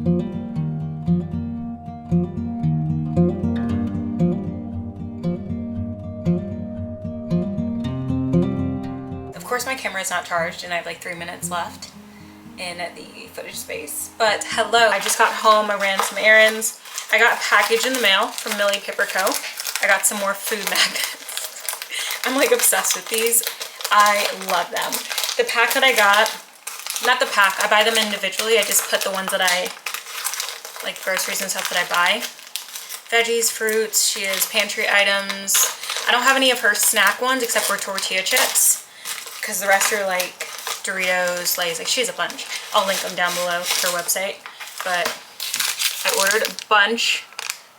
Of course my camera is not charged and I have like 3 minutes left in the footage space. But hello, I just got home, I ran some errands. I got a package in the mail from Millie Paper Co. I got some more food magnets. I'm like obsessed with these. I love them. The pack that I got, not the pack, I buy them individually. I just put the ones that I, like groceries and stuff that I buy. Veggies, fruits, she has pantry items. I don't have any of her snack ones except for tortilla chips, because the rest are like Doritos, Lay's, like she has a bunch. I'll link them down below, her website. But I ordered a bunch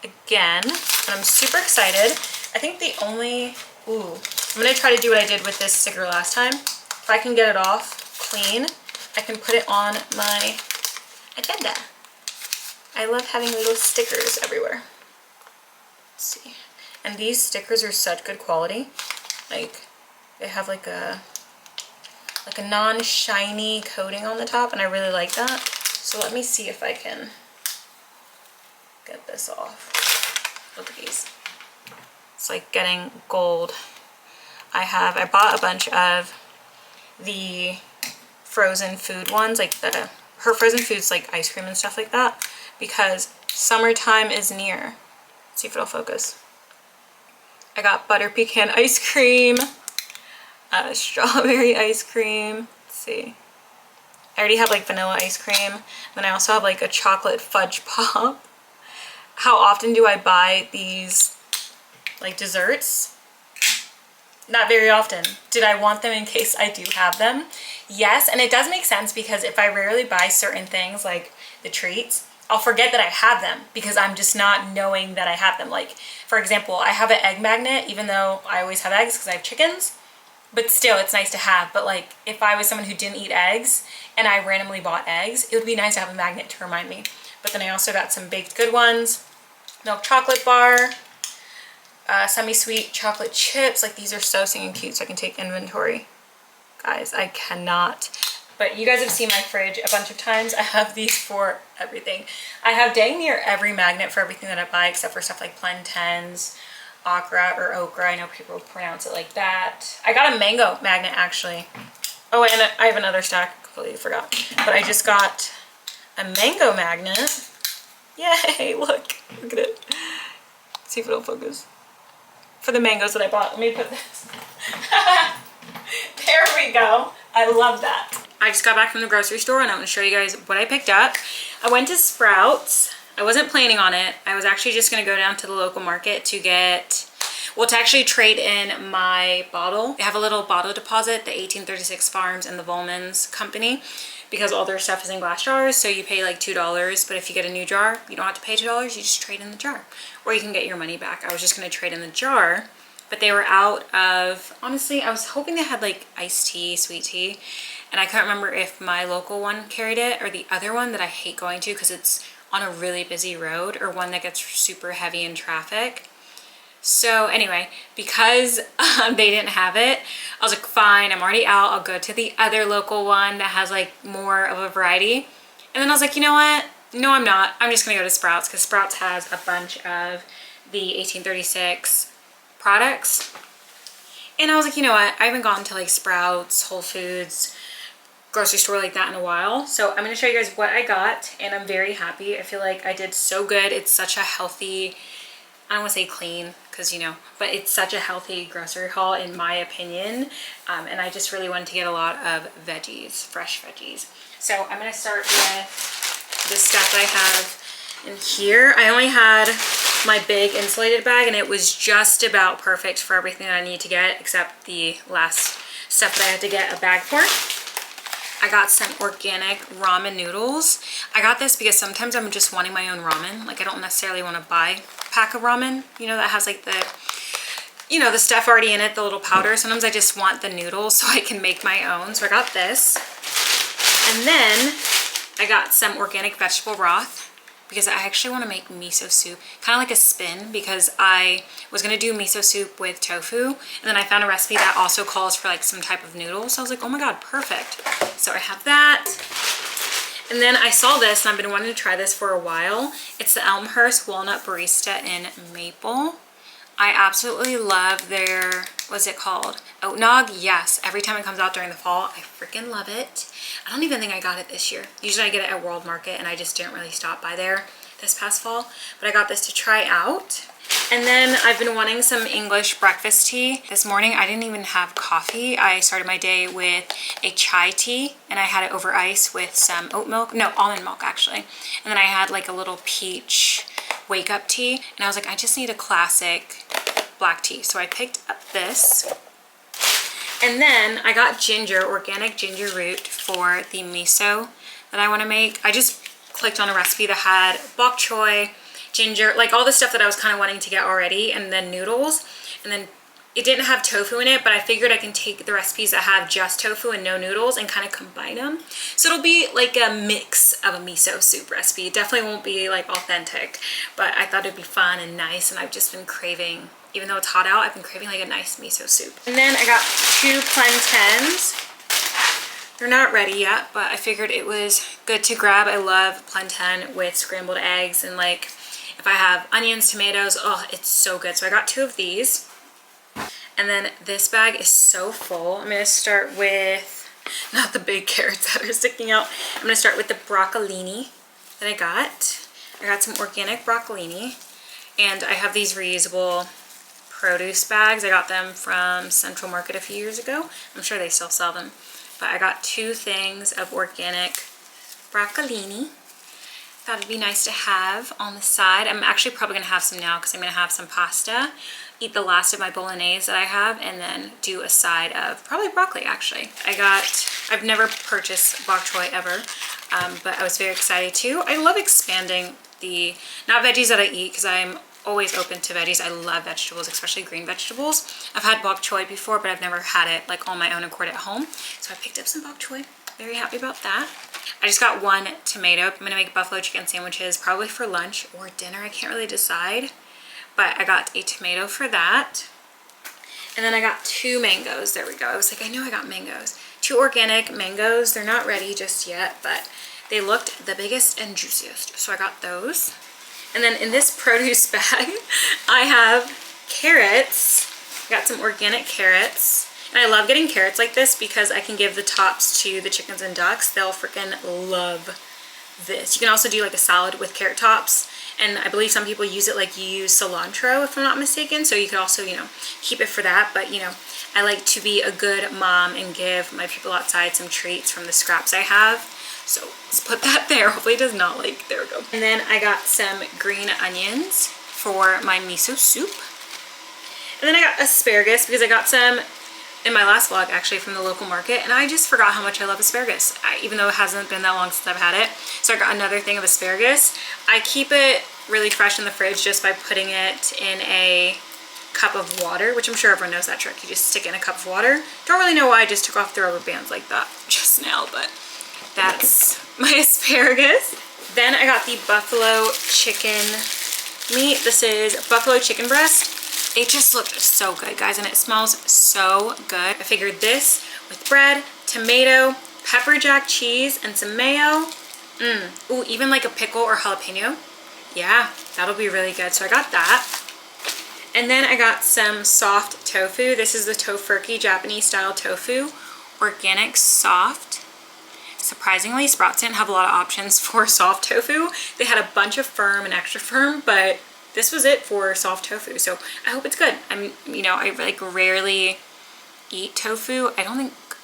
again, and I'm super excited. I think the only, I'm gonna try to do what I did with this sticker last time. If I can get it off clean, I can put it on my agenda. I love having little stickers everywhere. Let's see. And these stickers are such good quality. Like, they have like a non-shiny coating on the top, and I really like that. So let me see if I can get this off. Look at these. It's like getting gold. I bought a bunch of the frozen food ones, like her frozen foods, like ice cream and stuff like that, because summertime is near. Let's see if it'll focus. I got butter pecan ice cream, strawberry ice cream. Let's see. I already have like vanilla ice cream. Then I also have like a chocolate fudge pop. How often do I buy these like desserts? Not very often. Did I want them in case I do have them? Yes, and it does make sense because if I rarely buy certain things like the treats, I'll forget that I have them because I'm just not knowing that I have them. Like, for example, I have an egg magnet, even though I always have eggs because I have chickens, but still it's nice to have. But like, if I was someone who didn't eat eggs and I randomly bought eggs, it would be nice to have a magnet to remind me. But then I also got some baked good ones, milk chocolate bar, semi-sweet chocolate chips. Like, these are so stinking cute, so I can take inventory. Guys, I cannot. But you guys have seen my fridge a bunch of times. I have these for everything. I have dang near every magnet for everything that I buy except for stuff like plantains, okra or okra. I know people pronounce it like that. I got a mango magnet actually. Oh, and I have another stack, completely forgot. But I just got a mango magnet. Yay, look at it. Let's see if it'll focus. For the mangoes that I bought. Let me put this. There we go. I love that. I just got back from the grocery store and I'm going to show you guys what I picked up. I went to Sprouts. I wasn't planning on it. I was actually just going to go down to the local market to get, well, to actually trade in my bottle. They have a little bottle deposit, the 1836 Farms and the Volman's company, because all their stuff is in glass jars. So you pay like $2, but if you get a new jar, you don't have to pay $2. You just trade in the jar, or you can get your money back. I was just going to trade in the jar, but they were out of, honestly, I was hoping they had like iced tea, sweet tea, and I couldn't remember if my local one carried it or the other one that I hate going to because it's on a really busy road, or one that gets super heavy in traffic. So anyway, because they didn't have it, I was like, fine, I'm already out. I'll go to the other local one that has like more of a variety. And then I was like, you know what? No, I'm not. I'm just gonna go to Sprouts because Sprouts has a bunch of the 1836 products. And I was like, you know what? I haven't gone to like Sprouts, Whole Foods, grocery store like that in a while. So I'm gonna show you guys what I got, and I'm very happy. I feel like I did so good. It's such a healthy, I don't want to say clean because, you know, but it's such a healthy grocery haul in my opinion. And I just really wanted to get a lot of veggies, fresh veggies. So I'm going to start with the stuff that I have in here. I only had my big insulated bag and it was just about perfect for everything that I need to get except the last stuff that I had to get a bag for. I got some organic ramen noodles. I got this because sometimes I'm just wanting my own ramen. Like, I don't necessarily want to buy a pack of ramen, you know, that has like the, you know, the stuff already in it, the little powder. Sometimes I just want the noodles so I can make my own. So I got this. And then I got some organic vegetable broth because I actually want to make miso soup, kind of like a spin, because I was going to do miso soup with tofu, and then I found a recipe that also calls for like some type of noodle. So I was like, oh my god, perfect. So I have that. And then I saw this and I've been wanting to try this for a while. It's the Elmhurst Walnut Barista in Maple. I absolutely love their, what's it called? Oat Nog. Yes, every time it comes out during the fall, I freaking love it. I don't even think I got it this year. Usually I get it at World Market and I just didn't really stop by there this past fall. But I got this to try out. And then I've been wanting some English breakfast tea. This morning I didn't even have coffee. I started my day with a chai tea and I had it over ice with some oat milk. No, almond milk actually. And then I had like a little peach wake up tea. And I was like, I just need a classic black tea. So I picked up this. And then I got ginger, organic ginger root for the miso that I want to make. I just clicked on a recipe that had bok choy, ginger, like all the stuff that I was kind of wanting to get already, and then noodles. And then it didn't have tofu in it, but I figured I can take the recipes that have just tofu and no noodles and kind of combine them. So it'll be like a mix of a miso soup recipe. It definitely won't be like authentic, but I thought it'd be fun and nice, and I've just been craving, even though it's hot out, I've been craving like a nice miso soup. And then I got 2 plantains. They're not ready yet, but I figured it was good to grab. I love plantain with scrambled eggs, and like if I have onions, tomatoes, oh, it's so good. So I got 2 of these. And then this bag is so full. I'm gonna start with, not the big carrots that are sticking out. I'm gonna start with the broccolini that I got. I got some organic broccolini, and I have these reusable produce bags. I got them from Central Market a few years ago. I'm sure they still sell them. But I got 2 things of organic broccolini. Thought it'd be nice to have on the side. I'm actually probably gonna have some now because I'm gonna have some pasta, eat the last of my bolognese that I have, and then do a side of probably broccoli actually. I've never purchased bok choy ever, but I was very excited too. I love expanding the, not veggies that I eat because I'm always open to veggies. I love vegetables, especially green vegetables. I've had bok choy before, but I've never had it like on my own accord at home. So I picked up some bok choy. Very happy about that. I just got 1 tomato. I'm gonna make buffalo chicken sandwiches probably for lunch or dinner. I can't really decide, but I got a tomato for that. And then I got 2 mangoes. There we go. I was like, I know I got mangoes. 2 organic mangoes. They're not ready just yet, but they looked the biggest and juiciest. So I got those. And then in this produce bag, I have carrots. I got some organic carrots. And I love getting carrots like this because I can give the tops to the chickens and ducks. They'll freaking love this. You can also do like a salad with carrot tops. And I believe some people use it like you use cilantro, if I'm not mistaken. So you could also, you know, keep it for that. But, you know, I like to be a good mom and give my people outside some treats from the scraps I have. So let's put that there. Hopefully it does not leak. There we go. And then I got some green onions for my miso soup. And then I got asparagus because I got some in my last vlog actually from the local market, and I just forgot how much I love asparagus, even though it hasn't been that long since I've had it. So I got another thing of asparagus. I keep it really fresh in the fridge just by putting it in a cup of water, which I'm sure everyone knows that trick. You just stick it in a cup of water. Don't really know why I just took off the rubber bands like that just now, but that's my asparagus. Then I got the buffalo chicken meat. This is buffalo chicken breast. It just looked so good, guys, and it smells so good. I figured this with bread, tomato, pepper jack cheese, and some mayo. Ooh, even like a pickle or jalapeno. Yeah, that'll be really good. So I got that. And then I got some soft tofu. This is the Tofurky Japanese style tofu. Organic soft. Surprisingly, Sprouts didn't have a lot of options for soft tofu. They had a bunch of firm and extra firm, but this was it for soft tofu. So I hope it's good. You know, I like rarely eat tofu.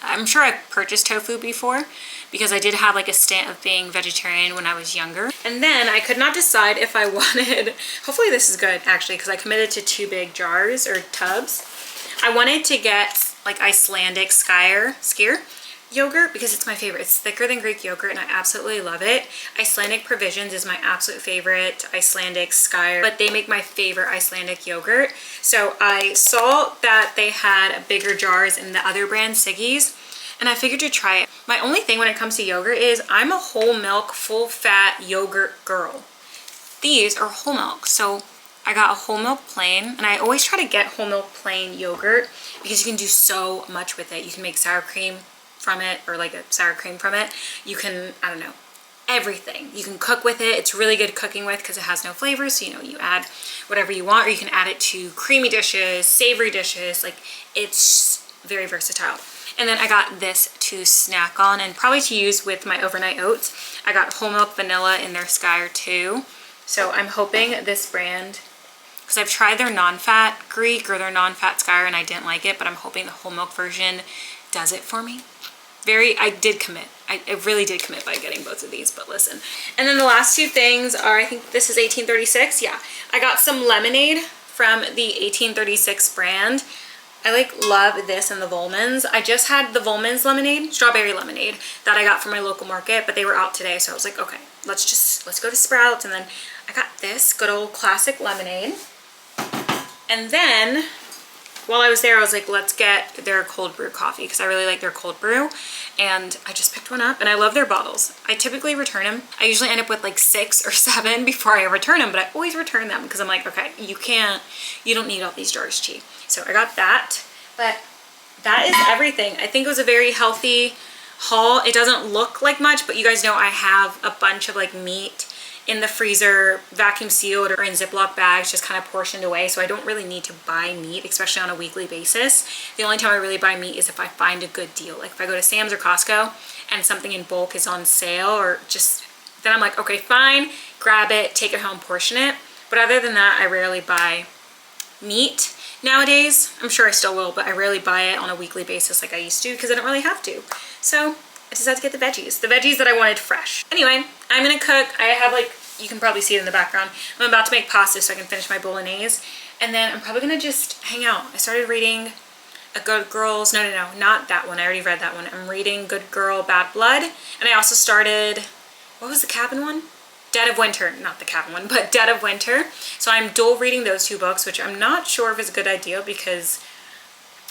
I'm sure I've purchased tofu before because I did have like a stint of being vegetarian when I was younger. And then I could not decide if I wanted, hopefully this is good actually, because I committed to 2 big jars or tubs. I wanted to get like Icelandic skyr yogurt because it's my favorite. It's thicker than Greek yogurt and I absolutely love it. Icelandic Provisions is my absolute favorite Icelandic skyr, but they make my favorite Icelandic yogurt. So I saw that they had bigger jars in the other brand, Siggy's, and I figured to try it. My only thing when it comes to yogurt is I'm a whole milk, full fat yogurt girl. These are whole milk, so I got a whole milk plain, and I always try to get whole milk plain yogurt because you can do so much with it. You can make sour cream from it, or like a sour cream from it. You can, I don't know, everything. You can cook with it. It's really good cooking with because it has no flavor. So, you know, you add whatever you want, or you can add it to creamy dishes, savory dishes. Like, it's very versatile. And then I got this to snack on and probably to use with my overnight oats. I got whole milk vanilla in their Skyr too. So I'm hoping this brand, because I've tried their non-fat Greek or their non-fat Skyr and I didn't like it, but I'm hoping the whole milk version does it for me. I did commit. I really did commit by getting both of these, but listen. And then the last two things are, I think this is 1836. Yeah, I got some lemonade from the 1836 brand. I love this and the Volmans. I just had the Volmans lemonade, strawberry lemonade, that I got from my local market, but they were out today. So I was like, okay, let's go to Sprouts. And then I got this good old classic lemonade. And then while I was there, I was like, let's get their cold brew coffee because I really like their cold brew. And I just picked one up and I love their bottles. I typically return them. I usually end up with like 6 or 7 before I return them, but I always return them because I'm like, okay, you don't need all these jars, Chi. So I got that, but that is everything. I think it was a very healthy haul. It doesn't look like much, but you guys know I have a bunch of like meat in the freezer, vacuum sealed or in Ziploc bags, just kind of portioned away. So I don't really need to buy meat, especially on a weekly basis. The only time I really buy meat is if I find a good deal. Like if I go to Sam's or Costco and something in bulk is on sale, or just, then I'm like, okay, fine, grab it, take it home, portion it. But other than that, I rarely buy meat nowadays. I'm sure I still will, but I rarely buy it on a weekly basis like I used to because I don't really have to. So I decided to get the veggies that I wanted fresh. Anyway, I'm gonna cook. I have like, you can probably see it in the background. I'm about to make pasta so I can finish my bolognese. And then I'm probably gonna just hang out. I started reading A Good Girl's, no, not that one. I already read that one. I'm reading Good Girl, Bad Blood. And I also started, what was the cabin one? Dead of Winter, not the cabin one, but Dead of Winter. So I'm dual reading those 2 books, which I'm not sure if it's a good idea because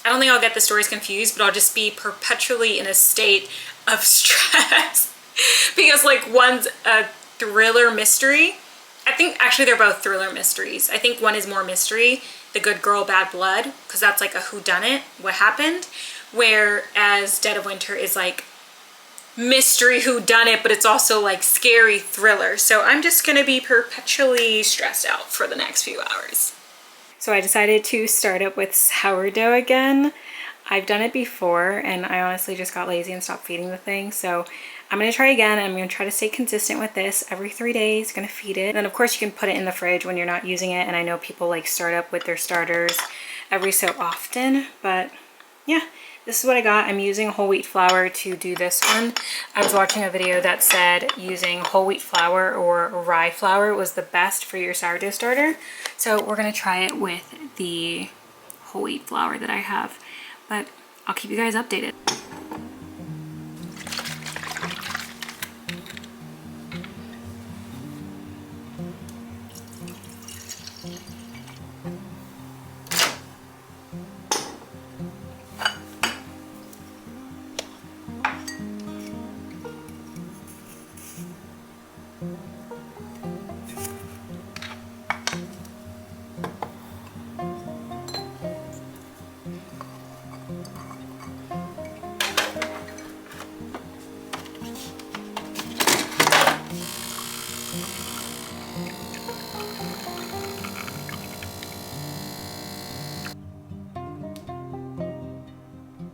I don't think I'll get the stories confused, but I'll just be perpetually in a state of stress because like one's a thriller mystery. I think actually they're both thriller mysteries. I think one is more mystery, The Good Girl, Bad Blood, because that's like a whodunit, what happened, whereas Dead of Winter is like mystery whodunit, but it's also like scary thriller. So I'm just gonna be perpetually stressed out for the next few hours. So I decided to start up with sourdough again. I've done it before and I honestly just got lazy and stopped feeding the thing. So I'm gonna try again. I'm gonna try to stay consistent with this every 3 days, gonna feed it. And then of course you can put it in the fridge when you're not using it. And I know people like start up with their starters every so often, but yeah, this is what I got. I'm using whole wheat flour to do this one. I was watching a video that said using whole wheat flour or rye flour was the best for your sourdough starter. So we're gonna try it with the whole wheat flour that I have, but I'll keep you guys updated.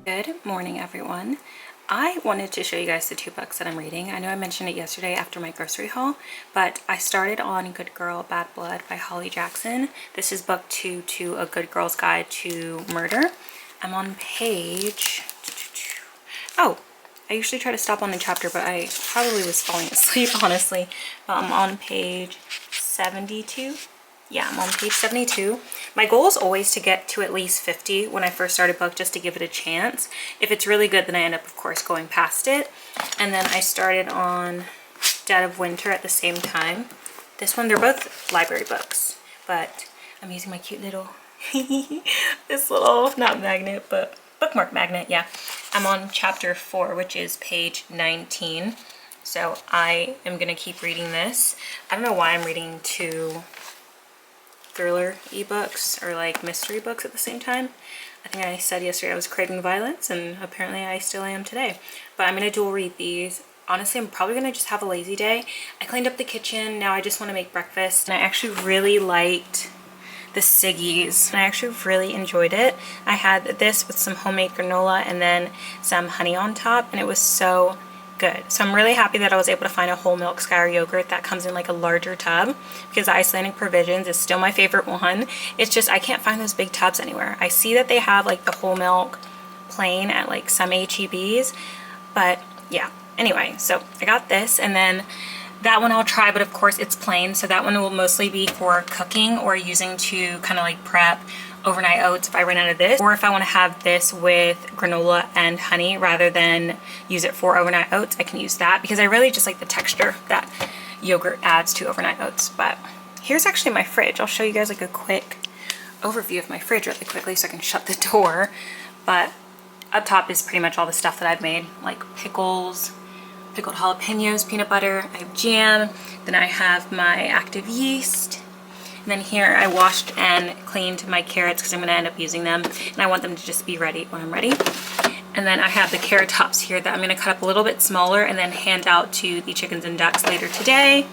Good morning, everyone. I wanted to show you guys the 2 books that I'm reading. I know I mentioned it yesterday after my grocery haul, but I started on Good Girl, Bad Blood by Holly Jackson. This is book 2 to A Good Girl's Guide to Murder. I'm on page... Oh, I usually try to stop on the chapter, but I probably was falling asleep, honestly. I'm on page 72. Yeah, I'm on page 72. My goal is always to get to at least 50 when I first start a book, just to give it a chance. If it's really good, then I end up, of course, going past it. And then I started on Dead of Winter at the same time. This one, they're both library books, but I'm using my cute little, this little, not magnet, but bookmark magnet, yeah. I'm on chapter 4, which is page 19. So I am gonna keep reading this. I don't know why I'm reading 2 thriller ebooks or like mystery books at the same time. I think I said yesterday I was craving violence, and apparently I still am today. But I'm gonna dual read these. honestly, I'm probably gonna just have a lazy day. I cleaned up the kitchen. Now I just want to make breakfast. And I actually really liked the Siggi's, and I actually really enjoyed it. I had this with some homemade granola and then some honey on top, and it was so good. So I'm really happy that I was able to find a whole milk Skyr yogurt that comes in like a larger tub, because Icelandic Provisions is still my favorite one. It's just I can't find those big tubs anywhere. I see that they have like the whole milk plain at like some HEBs, but yeah. Anyway, so I got this, and then that one I'll try, but of course it's plain, so that one will mostly be for cooking or using to kind of like prep overnight oats if I run out of this, or if I want to have this with granola and honey rather than use it for overnight oats, I can use that because I really just like the texture that yogurt adds to overnight oats. But here's actually my fridge. I'll show you guys like a quick overview of my fridge really quickly so I can shut the door. But up top is pretty much all the stuff that I've made, like pickles, pickled jalapenos, peanut butter, I have jam, then I have my active yeast, and then here I washed and cleaned my carrots because I'm going to end up using them, and I want them to just be ready when I'm ready. And then I have the carrot tops here that I'm going to cut up a little bit smaller and then hand out to the chickens and ducks later today.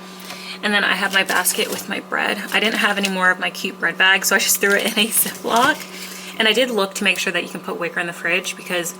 And then I have my basket with my bread. I didn't have any more of my cute bread bag, so I just threw it in a Ziploc. And I did look to make sure that you can put wicker in the fridge because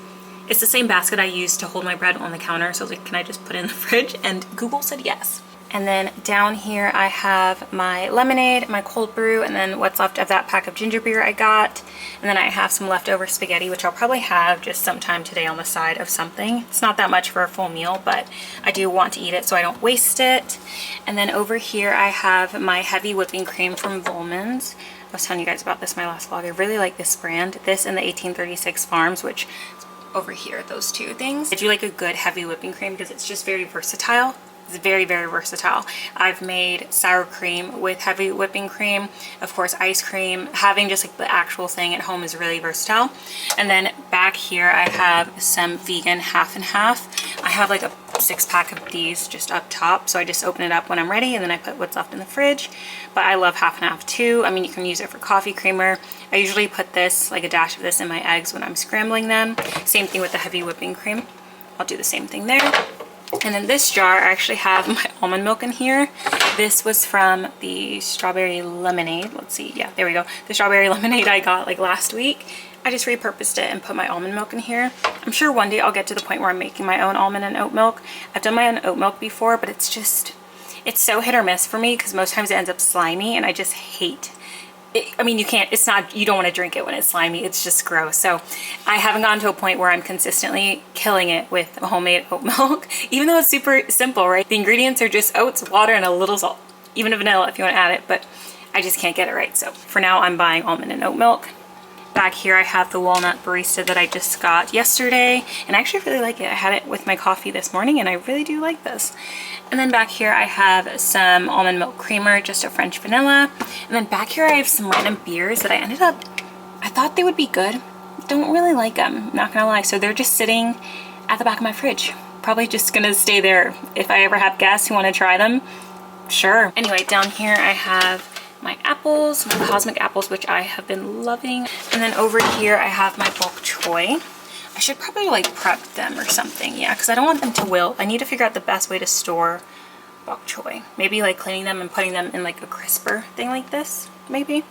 it's the same basket I used to hold my bread on the counter. So I was like, can I just put it in the fridge? And Google said yes. And then down here I have my lemonade, my cold brew, and then what's left of that pack of ginger beer I got. And then I have some leftover spaghetti, which I'll probably have just sometime today on the side of something. It's not that much for a full meal, but I do want to eat it so I don't waste it. And then over here I have my heavy whipping cream from Volman's. I was telling you guys about this in my last vlog. I really like this brand. This and the 1836 Farms, which is over here, those two things. I do like a good heavy whipping cream because it's just very versatile. It's very, very versatile. I've made sour cream with heavy whipping cream. Of course, ice cream. Having just like the actual thing at home is really versatile. And then back here, I have some vegan half and half. I have like a 6-pack of these just up top. So I just open it up when I'm ready and then I put what's left in the fridge. But I love half and half too. I mean, you can use it for coffee creamer. I usually put this, like a dash of this in my eggs when I'm scrambling them. Same thing with the heavy whipping cream. I'll do the same thing there. And then this jar, I actually have my almond milk in here. This was from the strawberry lemonade. Let's see, yeah, there we go. The strawberry lemonade I got like last week. I just repurposed it and put my almond milk in here. I'm sure one day I'll get to the point where I'm making my own almond and oat milk. I've done my own oat milk before, but it's so hit or miss for me because most times it ends up slimy and I just hate it. I mean, you don't want to drink it when it's slimy. It's just gross. So I haven't gotten to a point where I'm consistently killing it with homemade oat milk, even though it's super simple, right? The ingredients are just oats, water, and a little salt, even a vanilla if you want to add it, but I just can't get it right. So for now, I'm buying almond and oat milk. Back here, I have the walnut barista that I just got yesterday, and I actually really like it. I had it with my coffee this morning, and I really do like this. And then back here, I have some almond milk creamer, just a French vanilla. And then back here, I have some random beers that I thought they would be good. Don't really like them, not gonna lie. So they're just sitting at the back of my fridge. Probably just gonna stay there. If I ever have guests who wanna try them, sure. Anyway, down here, I have my apples, my cosmic apples, which I have been loving. And then over here, I have my bok choy. I should probably like prep them or something, yeah, because I don't want them to wilt. I need to figure out the best way to store bok choy. Maybe like cleaning them and putting them in like a crisper thing like this, maybe.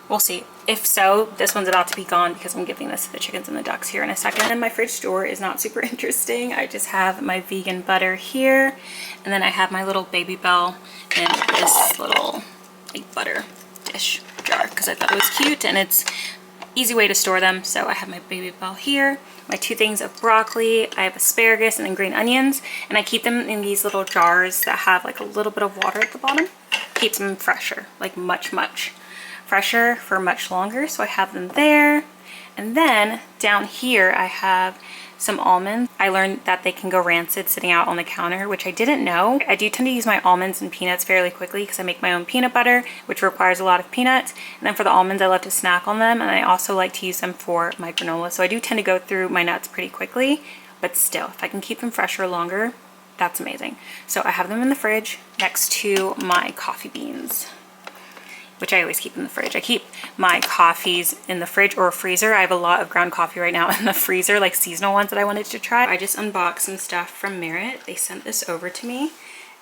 We'll see. If so, this one's about to be gone because I'm giving this to the chickens and the ducks here in a second. And my fridge door is not super interesting. I just have my vegan butter here, and then I have my little Baby Bell in this little like butter dish jar because I thought it was cute and it's easy way to store them. So I have my Baby Bell here, my 2 things of broccoli, I have asparagus and then green onions, and I keep them in these little jars that have like a little bit of water at the bottom. Keeps them fresher, like much fresher for much longer. So I have them there. And then down here I have some almonds. I learned that they can go rancid sitting out on the counter, which I didn't know. I do tend to use my almonds and peanuts fairly quickly because I make my own peanut butter, which requires a lot of peanuts. And then for the almonds, I love to snack on them, and I also like to use them for my granola. So I do tend to go through my nuts pretty quickly, but still, if I can keep them fresher longer, that's amazing. So I have them in the fridge next to my coffee beans. which I always keep in the fridge. I keep my coffees in the fridge or freezer. I have a lot of ground coffee right now in the freezer, like seasonal ones that I wanted to try. I just unboxed some stuff from Merit. They sent this over to me.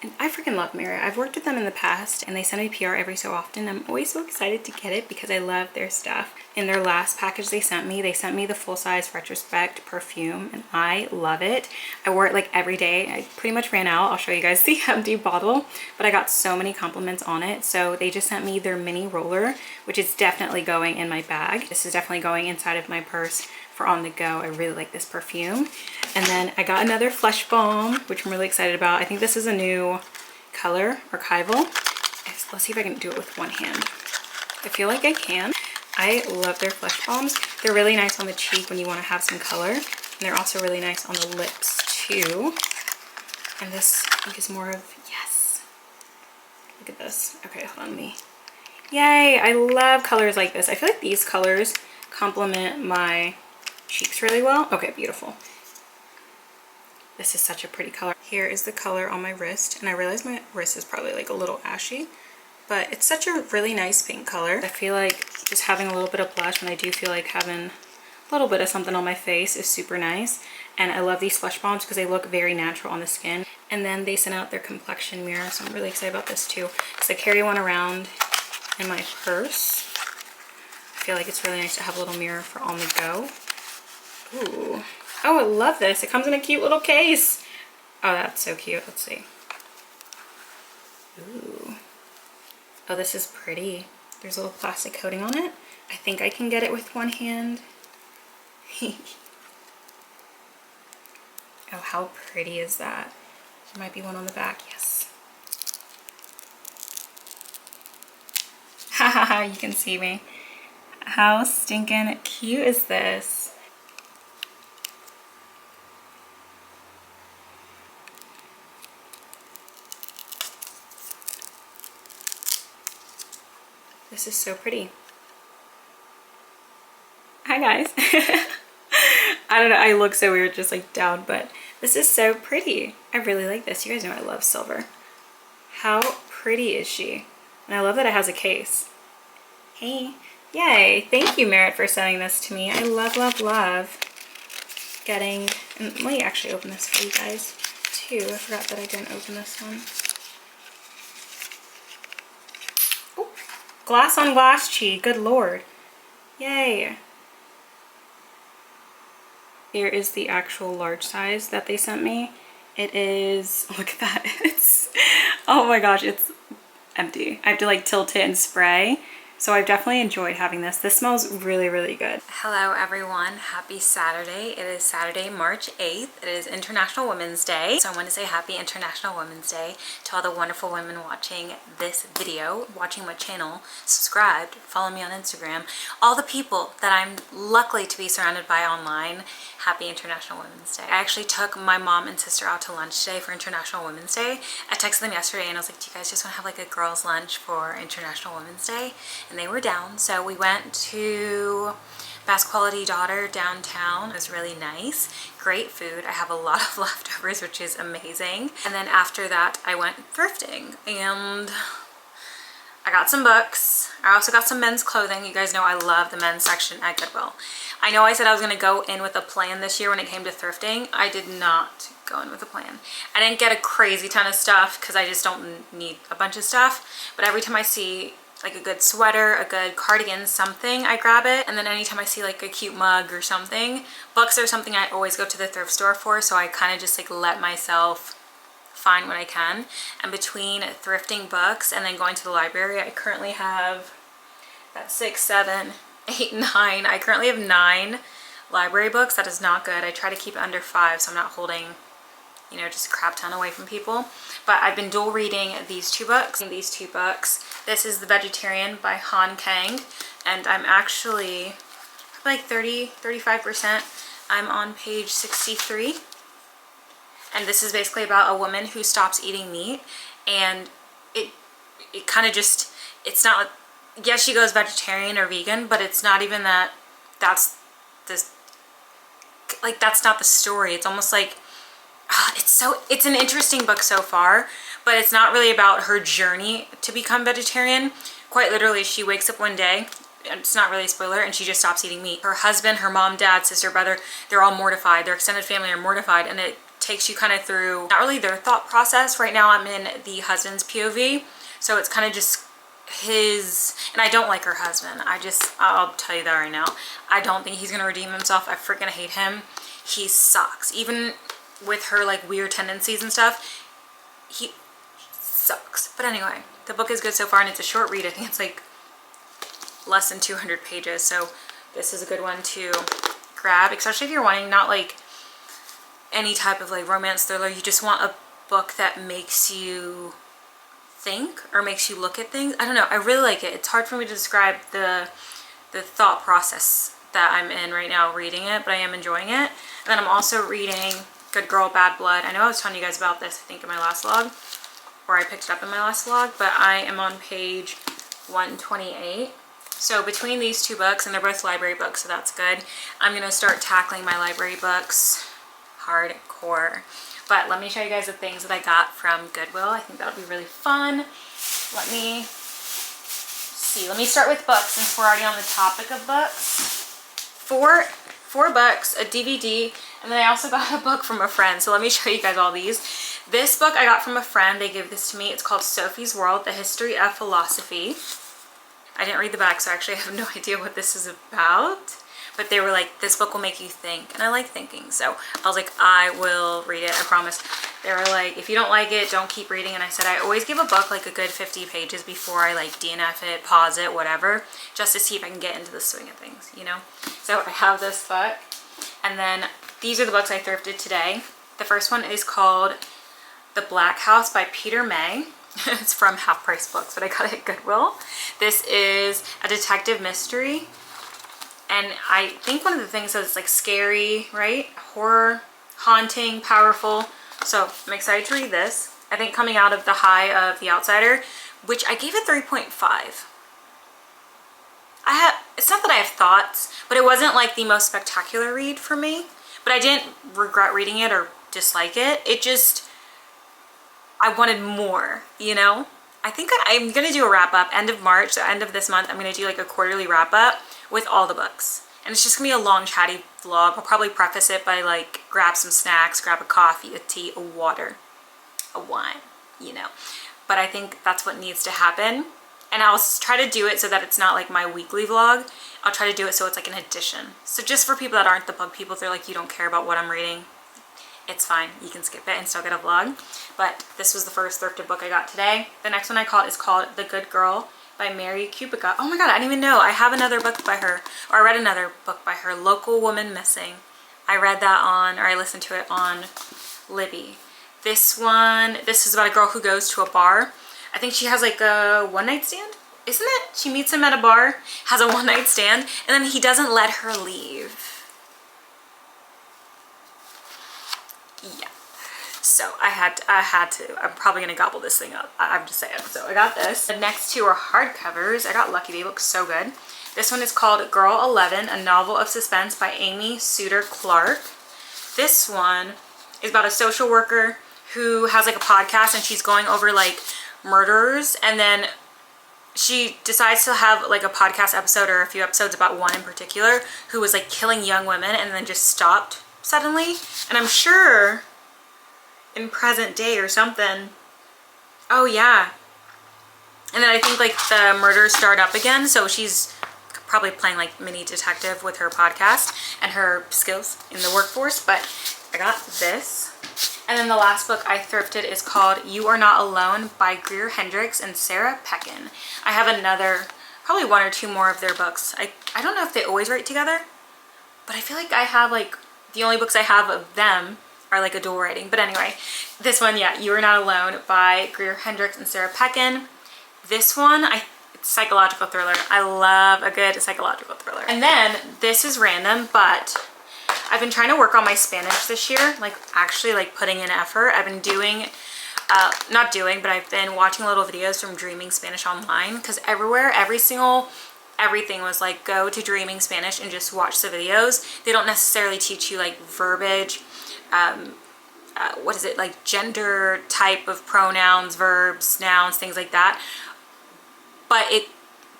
And I freaking love Merit. I've worked with them in the past and they send me PR every so often. I'm always so excited to get it because I love their stuff. In their last package they sent me the full-size Retrospect perfume and I love it. I wore it like every day. I pretty much ran out. I'll show you guys the empty bottle, but I got so many compliments on it. So they just sent me their mini roller, which is definitely going in my bag. This is definitely going inside of my purse for on the go. I really like this perfume. And then I got another Flesh Balm, which I'm really excited about. I think this is a new color, Archival. Let's see if I can do it with one hand. I feel like I can. I love their Flesh Balms. They're really nice on the cheek when you want to have some color. And they're also really nice on the lips too. And this I think is more of, yes. Look at this. Okay, hold on me. Yay, I love colors like this. I feel like these colors complement my cheeks really well. Okay, beautiful. This is such a pretty color. Here is the color on my wrist, and I realize my wrist is probably like a little ashy, but it's such a really nice pink color. I feel like just having a little bit of blush, and I do feel like having a little bit of something on my face is super nice. And I love these Flesh Balms because they look very natural on the skin. And then they sent out their complexion mirror, so I'm really excited about this too. So I carry one around in my purse. I feel like it's really nice to have a little mirror for on the go. Ooh. Oh, I love this. It comes in a cute little case. Oh, that's so cute. Let's see. Ooh. Oh, this is pretty. There's a little plastic coating on it. I think I can get it with one hand. Oh, how pretty is that? There might be one on the back. Yes. Haha, you can see me. How stinking cute is this? This is so pretty. Hi guys. I don't know, I look so weird just like down, but this is so pretty. I really like this. You guys know I love silver. How pretty is she? And I love that it has a case. Hey, yay. Thank you, Merit, for sending this to me. I love, love, love getting, and let me actually open this for you guys too. I forgot that I didn't open this one. Glass on glass cheek, good lord. Yay. Here is the actual large size that they sent me. It is, look at that. It's, oh my gosh, it's empty. I have to like tilt it and spray. So I've definitely enjoyed having this. This smells really, really good. Hello everyone, happy Saturday. It is Saturday, March 8th. It is International Women's Day. So I want to say happy International Women's Day to all the wonderful women watching this video, watching my channel, subscribed, follow me on Instagram. All the people that I'm lucky to be surrounded by online, happy International Women's Day. I actually took my mom and sister out to lunch today for International Women's Day. I texted them yesterday and I was like, do you guys just want to have like a girls lunch for International Women's Day? And they were down. So we went to Best Quality Daughter downtown. It was really nice. Great food. I have a lot of leftovers, which is amazing. And then after that, I went thrifting and I got some books. I also got some men's clothing. You guys know I love the men's section at Goodwill. I know I said I was going to go in with a plan this year when it came to thrifting. I did not go in with a plan. I didn't get a crazy ton of stuff because I just don't need a bunch of stuff. But every time I see like a good sweater, a good cardigan, something, I grab it. And then anytime I see like a cute mug or something, books are something I always go to the thrift store for. So I kind of just like let myself find what I can. And between thrifting books and then going to the library, I currently have that 6, 7, 8, 9. I currently have 9 library books. That is not good. I try to keep it under 5 so I'm not holding, you know, just a crap ton away from people. But I've been dual reading these two books. This is The Vegetarian by Han Kang, and I'm actually like 35%. I'm on page 63. And this is basically about a woman who stops eating meat, and it kind of just, it's not, yes, she goes vegetarian or vegan, but it's not even that, that's not the story. It's almost like, it's an interesting book so far, but it's not really about her journey to become vegetarian. Quite literally, she wakes up one day, it's not really a spoiler, and she just stops eating meat. Her husband, her mom, dad, sister, brother, they're all mortified. Their extended family are mortified, and it takes you kind of through not really their thought process. Right now I'm in the husband's POV, so it's kind of just his, and I don't like her husband. I'll tell you that right now. I don't think he's gonna redeem himself. I freaking hate him. He sucks. Even with her like weird tendencies and stuff, he sucks. But anyway, the book is good so far, and it's a short read. I think it's like less than 200 pages, so this is a good one to grab, especially if you're wanting not like any type of like romance thriller. You just want a book that makes you think or makes you look at things. I don't know, I really like it. It's hard for me to describe the thought process that I'm in right now reading it, but I am enjoying it. And then I'm also reading Good Girl, Bad Blood. I know I was telling you guys about this, I think in my last vlog, or I picked it up in my last vlog, but I am on page 128. So between these two books, and they're both library books, so that's good, I'm gonna start tackling my library books hardcore. But let me show you guys the things that I got from Goodwill. I think that'll be really fun. Let me see. Let me start with books since we're already on the topic of books. Four books, a DVD, and then I also got a book from a friend. So let me show you guys all these. This book I got from a friend. They gave this to me. It's called Sophie's World, The History of Philosophy. I didn't read the back, so actually I have no idea what this is about. But they were like, this book will make you think, and I like thinking, so I was like, I will read it, I promise. They were like, if you don't like it, don't keep reading. And I said I always give a book like a good 50 pages before I like DNF it, pause it, whatever, just to see if I can get into the swing of things, you know. So I have this book, and then these are the books I thrifted today. The first one is called The Black House by Peter May. It's from Half Price Books, but I got it at Goodwill. This is a detective mystery. And I think one of the things is it's like scary, right? Horror, haunting, powerful. So I'm excited to read this. I think coming out of the high of The Outsider, which I gave it 3.5. It's not that I have thoughts, but it wasn't like the most spectacular read for me. But I didn't regret reading it or dislike it. It just, I wanted more, you know? I think I'm gonna do a wrap up end of March, so end of this month, I'm gonna do like a quarterly wrap up with all the books. And it's just gonna be a long chatty vlog. I'll probably preface it by like grab some snacks, grab a coffee, a tea, a water, a wine, you know. But I think that's what needs to happen. And I'll try to do it so that it's not like my weekly vlog. I'll try to do it so it's like an addition. So just for people that aren't the book people, they're like, you don't care about what I'm reading, it's fine. You can skip it and still get a vlog. But this was the first thrifted book I got today. The next one I caught is called The Good Girl by Mary Kubica. Oh my god, I didn't even know. I have another book by her, or I read another book by her, Local Woman Missing. I read that on, or I listened to it on Libby. This is about a girl who goes to a bar. I think she has like a one-night stand, isn't it? She meets him at a bar, has a one-night stand, and then he doesn't let her leave. Yeah. So I had to, I'm probably gonna gobble this thing up. I'm just saying. So I got this. The next two are hardcovers. I got lucky, they look so good. This one is called Girl 11, a novel of suspense by Amy Suter Clark. This one is about a social worker who has like a podcast, and she's going over like murderers, and then she decides to have like a podcast episode or a few episodes about one in particular who was like killing young women and then just stopped suddenly. And I'm sure in present day or something. Oh yeah. And then I think like the murders start up again, so she's probably playing like mini detective with her podcast and her skills in the workforce. But I got this. And then the last book I thrifted is called You Are Not Alone by Greer Hendricks and Sarah Peckin. I have another, probably one or two more of their books. I don't know if they always write together, but I feel like I have like, the only books I have of them are like a dual writing. But anyway, this one, yeah, You Are Not Alone by Greer Hendricks and Sarah Peckin. This one, it's psychological thriller. I love a good psychological thriller. And then this is random, but I've been trying to work on my Spanish this year, like actually like putting in effort. I've been doing, but I've been watching little videos from Dreaming Spanish Online, because everywhere, everything was like, go to Dreaming Spanish and just watch the videos. They don't necessarily teach you like verbiage, what is it, like gender type of pronouns, verbs, nouns, things like that. But it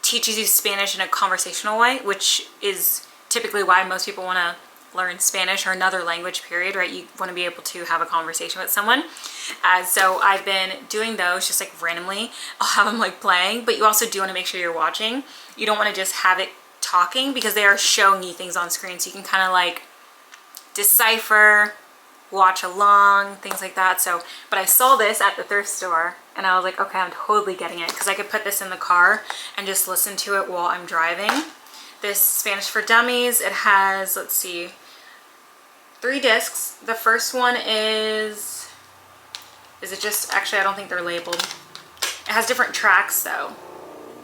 teaches you Spanish in a conversational way, which is typically why most people want to learn Spanish or another language, period, right? You want to be able to have a conversation with someone. So I've been doing those just like randomly. I'll have them like playing, but you also do want to make sure you're watching. You don't want to just have it talking, because they are showing you things on screen, so you can kind of like decipher, watch along, things like that. So, but I saw this at the thrift store and I was like, okay, I'm totally getting it, because I could put this in the car and just listen to it while I'm driving. This Spanish for Dummies, it has, let's see, 3 discs. The first one is it just, actually I don't think they're labeled. It has different tracks though.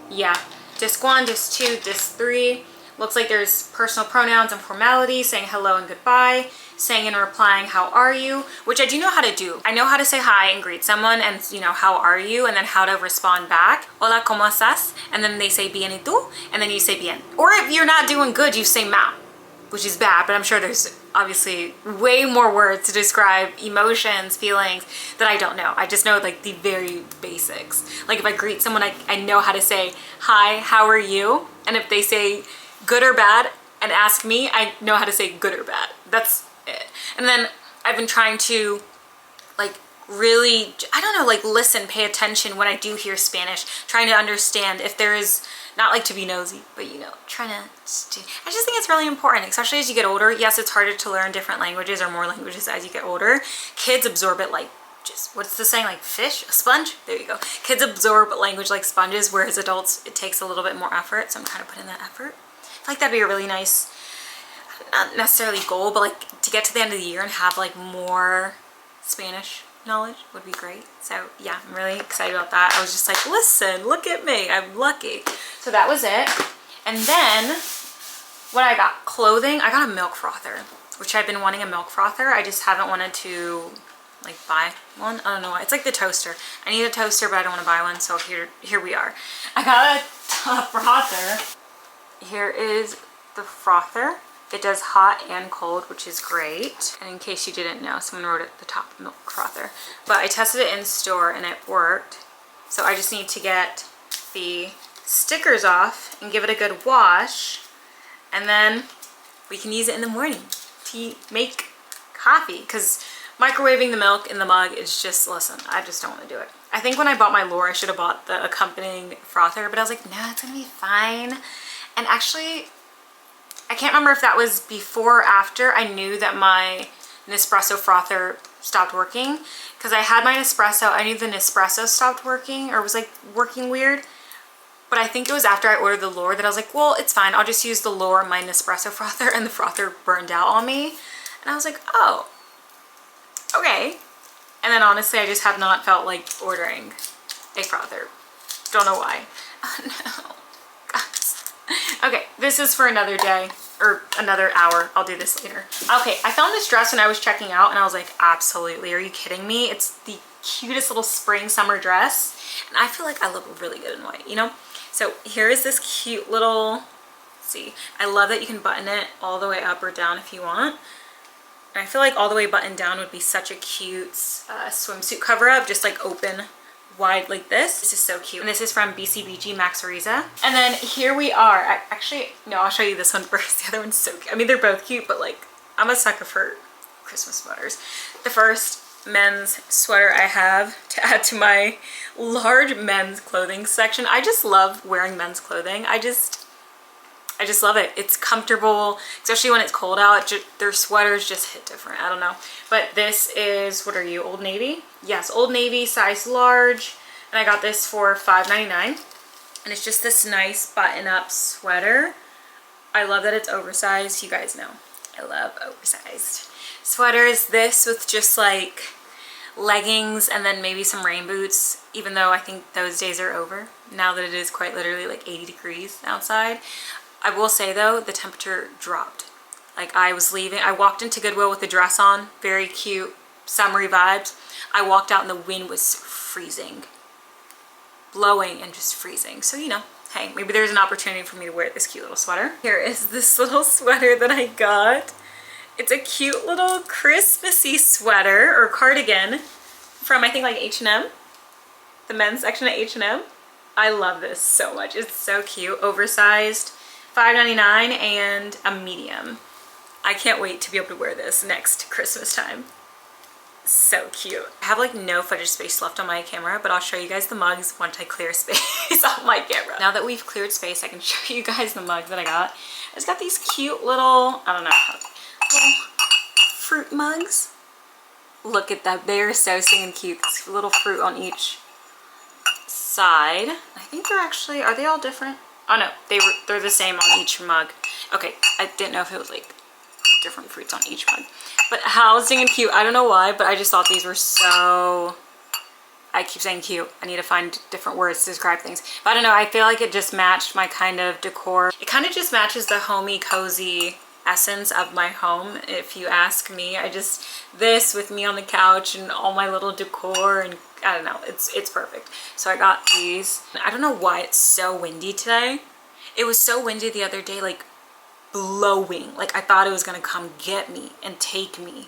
Yeah, disc 1, disc 2, disc 3. Looks like there's personal pronouns and formality, saying hello and goodbye, saying and replying how are you, which I do know how to do. I know how to say hi and greet someone, and you know, how are you, and then how to respond back. Hola, ¿cómo estás? And then they say bien y tú, and then you say bien. Or if you're not doing good, you say mal, which is bad, but I'm sure there's obviously way more words to describe emotions, feelings that I don't know. I just know like the very basics. Like if I greet someone, I know how to say hi, how are you? And if they say good or bad and ask me, I know how to say good or bad. That's it. And then I've been trying to like really, I don't know, like listen, pay attention when I do hear Spanish, trying to understand if there is, not like to be nosy, but you know, trying to, I just think it's really important, especially as you get older. Yes, it's harder to learn different languages or more languages as you get older. Kids absorb it like just, what's the saying, like fish, a sponge? There you go. Kids absorb language like sponges, whereas adults, it takes a little bit more effort. So I'm kind of putting that effort. I feel like that'd be a really nice, not necessarily goal, but like to get to the end of the year and have like more Spanish knowledge would be great. So yeah, I'm really excited about that. I was just like, listen, look at me, I'm lucky. So that was it. And then what I got, clothing, I got a milk frother, which I've been wanting a milk frother. I just haven't wanted to like buy one. I don't know why. It's like the toaster. I need a toaster, but I don't want to buy one. So here we are. I got a frother. Here is the frother. It does hot and cold, which is great. And in case you didn't know, someone wrote at the top, milk frother. But I tested it in store and it worked. So I just need to get the stickers off and give it a good wash. And then we can use it in the morning to make coffee. Because microwaving the milk in the mug is just, listen, I just don't want to do it. I think when I bought my lure, I should have bought the accompanying frother. But I was like, no, it's going to be fine. And actually, I can't remember if that was before or after I knew that my Nespresso frother stopped working, because I had my Nespresso, I knew the Nespresso stopped working or was like working weird, but I think it was after I ordered the lure that I was like, well, it's fine, I'll just use the lure my Nespresso frother, and the frother burned out on me, and I was like, oh, okay. And then honestly, I just have not felt like ordering a frother. Don't know why. Oh no. Okay, this is for another day or another hour. I'll do this later. Okay, I found this dress when I was checking out and I was like, absolutely, are you kidding me? It's the cutest little spring summer dress and I feel like I look really good in white, you know? So here is this cute little, let's see, I love that you can button it all the way up or down if you want. And I feel like all the way buttoned down would be such a cute swimsuit cover up, just like open wide like this. This is so cute. And this is from BCBG Max Ariza. And then here we are. Actually, no, I'll show you this one first. The other one's so cute. I mean, they're both cute, but like, I'm a sucker for Christmas sweaters. The first men's sweater I have to add to my large men's clothing section. I just love wearing men's clothing. I just love it. It's comfortable, especially when it's cold out. Their sweaters just hit different. I don't know. But this is, what are you, Old Navy? Yes, Old Navy, size large. And I got this for $5.99. And it's just this nice button-up sweater. I love that it's oversized. You guys know, I love oversized sweaters. This with just like leggings and then maybe some rain boots, even though I think those days are over now that it is quite literally like 80 degrees outside. I will say though, the temperature dropped. Like I was leaving, I walked into Goodwill with the dress on, very cute, summery vibes. I walked out and the wind was freezing, blowing and just freezing. So, you know, hey, maybe there's an opportunity for me to wear this cute little sweater. Here is this little sweater that I got. It's a cute little Christmassy sweater or cardigan from I think like H&M, the men's section at H&M. I love this so much. It's so cute, oversized, $5.99 and a medium. I can't wait to be able to wear this next Christmas time. So cute. I have like no footage space left on my camera, but I'll show you guys the mugs once I clear space on my camera. Now that we've cleared space, I can show you guys the mugs that I got. It's got these cute little, I don't know, little fruit mugs. Look at that. They are so stinking cute. This little fruit on each side. I think they're actually, are they all different? Oh no, they're the same on each mug. Okay, I didn't know if it was like different fruits on each mug. But how stinking cute. I don't know why, but I just thought these were so, I keep saying cute. I need to find different words to describe things. But I don't know, I feel like it just matched my kind of decor. It kind of just matches the homey, cozy essence of my home, if you ask me. This with me on the couch and all my little decor, and I don't know, it's perfect. So I got these. I don't know why it's so windy today. It was so windy the other day, like blowing, like I thought it was gonna come get me and take me.